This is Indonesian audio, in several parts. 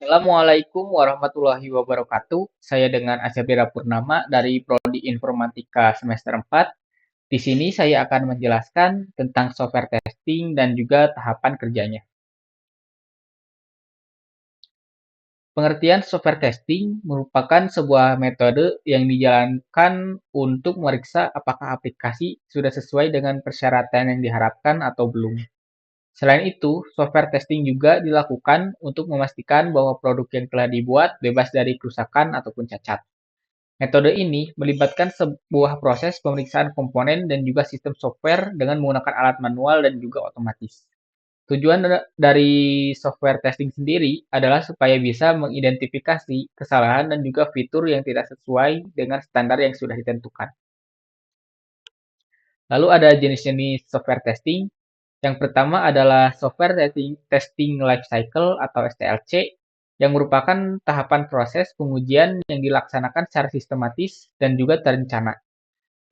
Assalamualaikum warahmatullahi wabarakatuh. Saya dengan Asyabira Purnama dari Prodi Informatika semester 4. Di sini saya akan menjelaskan tentang software testing dan juga tahapan kerjanya. Pengertian software testing merupakan sebuah metode yang dijalankan untuk memeriksa apakah aplikasi sudah sesuai dengan persyaratan yang diharapkan atau belum. Selain itu, software testing juga dilakukan untuk memastikan bahwa produk yang telah dibuat bebas dari kerusakan ataupun cacat. Metode ini melibatkan sebuah proses pemeriksaan komponen dan juga sistem software dengan menggunakan alat manual dan juga otomatis. Tujuan dari software testing sendiri adalah supaya bisa mengidentifikasi kesalahan dan juga fitur yang tidak sesuai dengan standar yang sudah ditentukan. Lalu ada jenis-jenis software testing. Yang pertama adalah software testing life cycle atau STLC, yang merupakan tahapan proses pengujian yang dilaksanakan secara sistematis dan juga terencana.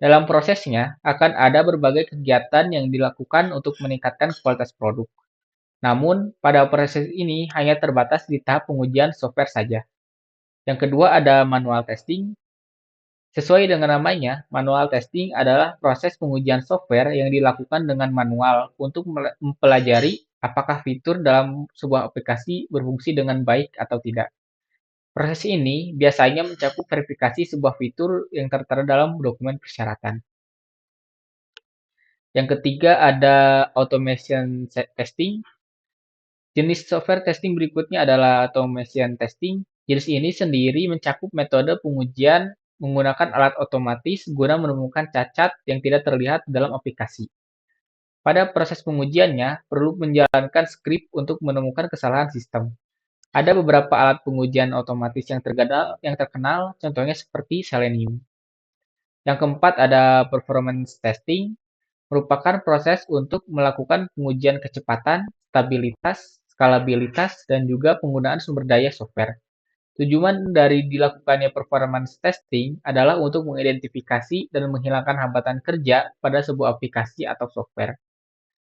Dalam prosesnya, akan ada berbagai kegiatan yang dilakukan untuk meningkatkan kualitas produk. Namun, pada proses ini hanya terbatas di tahap pengujian software saja. Yang kedua ada manual testing. Sesuai dengan namanya, manual testing adalah proses pengujian software yang dilakukan dengan manual untuk mempelajari apakah fitur dalam sebuah aplikasi berfungsi dengan baik atau tidak. Proses ini biasanya mencakup verifikasi sebuah fitur yang tertera dalam dokumen persyaratan. Yang ketiga ada automation testing. Jenis software testing berikutnya adalah automation testing. Jenis ini sendiri mencakup metode pengujian menggunakan alat otomatis guna menemukan cacat yang tidak terlihat dalam aplikasi. Pada proses pengujiannya, perlu menjalankan skrip untuk menemukan kesalahan sistem. Ada beberapa alat pengujian otomatis yang terkenal, contohnya seperti Selenium. Yang keempat ada performance testing, merupakan proses untuk melakukan pengujian kecepatan, stabilitas, skalabilitas, dan juga penggunaan sumber daya software. Tujuan dari dilakukannya performance testing adalah untuk mengidentifikasi dan menghilangkan hambatan kerja pada sebuah aplikasi atau software.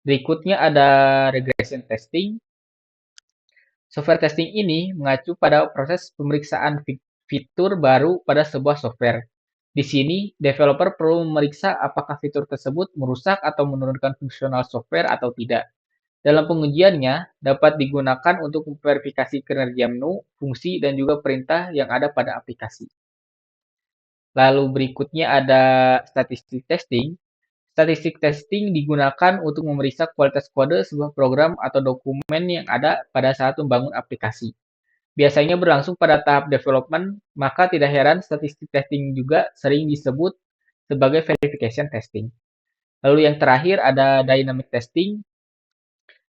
Berikutnya ada regression testing. Software testing ini mengacu pada proses pemeriksaan fitur baru pada sebuah software. Di sini, developer perlu memeriksa apakah fitur tersebut merusak atau menurunkan fungsional software atau tidak. Dalam pengujiannya, dapat digunakan untuk memverifikasi kinerja menu, fungsi, dan juga perintah yang ada pada aplikasi. Lalu berikutnya ada statistic testing. Statistic testing digunakan untuk memeriksa kualitas kode sebuah program atau dokumen yang ada pada saat membangun aplikasi. Biasanya berlangsung pada tahap development, maka tidak heran statistic testing juga sering disebut sebagai verification testing. Lalu yang terakhir ada dynamic testing,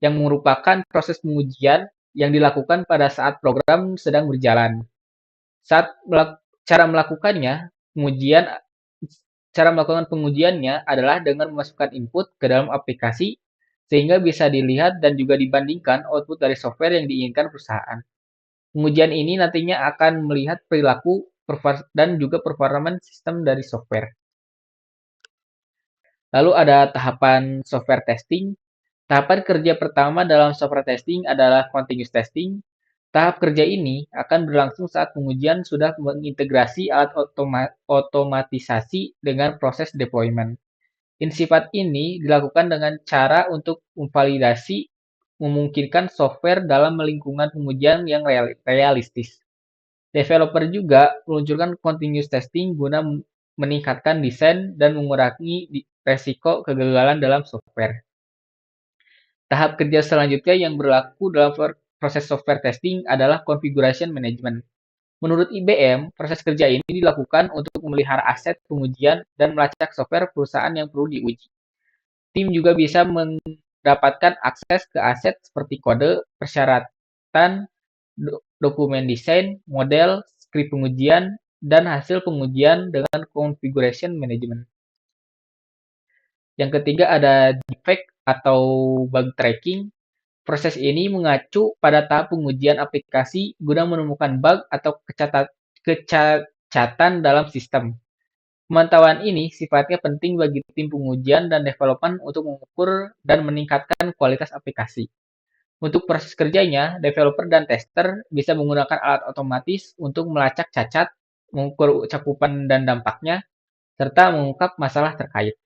yang merupakan proses pengujian yang dilakukan pada saat program sedang berjalan. Saat cara melakukannya, pengujian cara melakukan pengujiannya adalah dengan memasukkan input ke dalam aplikasi sehingga bisa dilihat dan juga dibandingkan output dari software yang diinginkan perusahaan. Pengujian ini nantinya akan melihat perilaku dan juga performance sistem dari software. Lalu ada tahapan software testing. Tahapan kerja pertama dalam software testing adalah continuous testing. Tahap kerja ini akan berlangsung saat pengujian sudah mengintegrasi alat otomatisasi dengan proses deployment. Sifat ini dilakukan dengan cara untuk memvalidasi memungkinkan software dalam lingkungan pengujian yang realistis. Developer juga meluncurkan continuous testing guna meningkatkan desain dan mengurangi resiko kegagalan dalam software. Tahap kerja selanjutnya yang berlaku dalam proses software testing adalah configuration management. Menurut IBM, proses kerja ini dilakukan untuk memelihara aset pengujian dan melacak software perusahaan yang perlu diuji. Tim juga bisa mendapatkan akses ke aset seperti kode, persyaratan, dokumen desain, model, skrip pengujian, dan hasil pengujian dengan configuration management. Yang ketiga ada defect atau bug tracking. Proses ini mengacu pada tahap pengujian aplikasi guna menemukan bug atau kecacatan dalam sistem. Pemantauan ini sifatnya penting bagi tim pengujian dan development untuk mengukur dan meningkatkan kualitas aplikasi. Untuk proses kerjanya, developer dan tester bisa menggunakan alat otomatis untuk melacak cacat, mengukur cakupan dan dampaknya, serta mengungkap masalah terkait.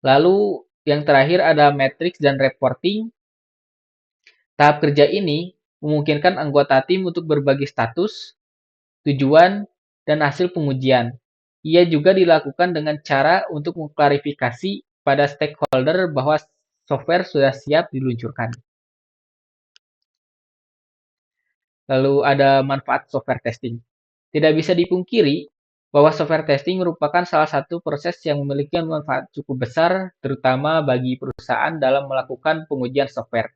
Lalu yang terakhir ada matrix dan reporting. Tahap kerja ini memungkinkan anggota tim untuk berbagi status, tujuan, dan hasil pengujian. Ia juga dilakukan dengan cara untuk mengklarifikasi pada stakeholder bahwa software sudah siap diluncurkan. Lalu ada manfaat software testing. Tidak bisa dipungkiri bahwa software testing merupakan salah satu proses yang memiliki manfaat cukup besar, terutama bagi perusahaan dalam melakukan pengujian software.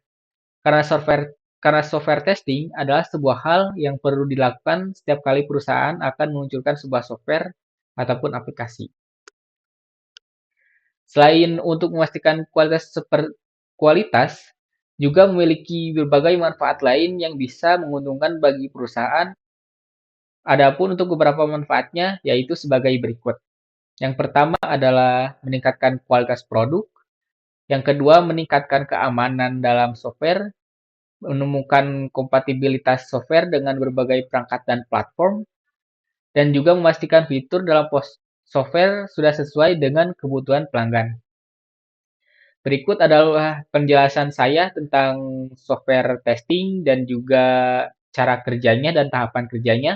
Karena software testing adalah sebuah hal yang perlu dilakukan setiap kali perusahaan akan meluncurkan sebuah software ataupun aplikasi. Selain untuk memastikan kualitas juga memiliki berbagai manfaat lain yang bisa menguntungkan bagi perusahaan. Adapun untuk beberapa manfaatnya yaitu sebagai berikut. Yang pertama adalah meningkatkan kualitas produk. Yang kedua, meningkatkan keamanan dalam software, menemukan kompatibilitas software dengan berbagai perangkat dan platform, dan juga memastikan fitur dalam software sudah sesuai dengan kebutuhan pelanggan. Berikut adalah penjelasan saya tentang software testing dan juga cara kerjanya dan tahapan kerjanya.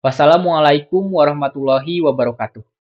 Wassalamualaikum warahmatullahi wabarakatuh.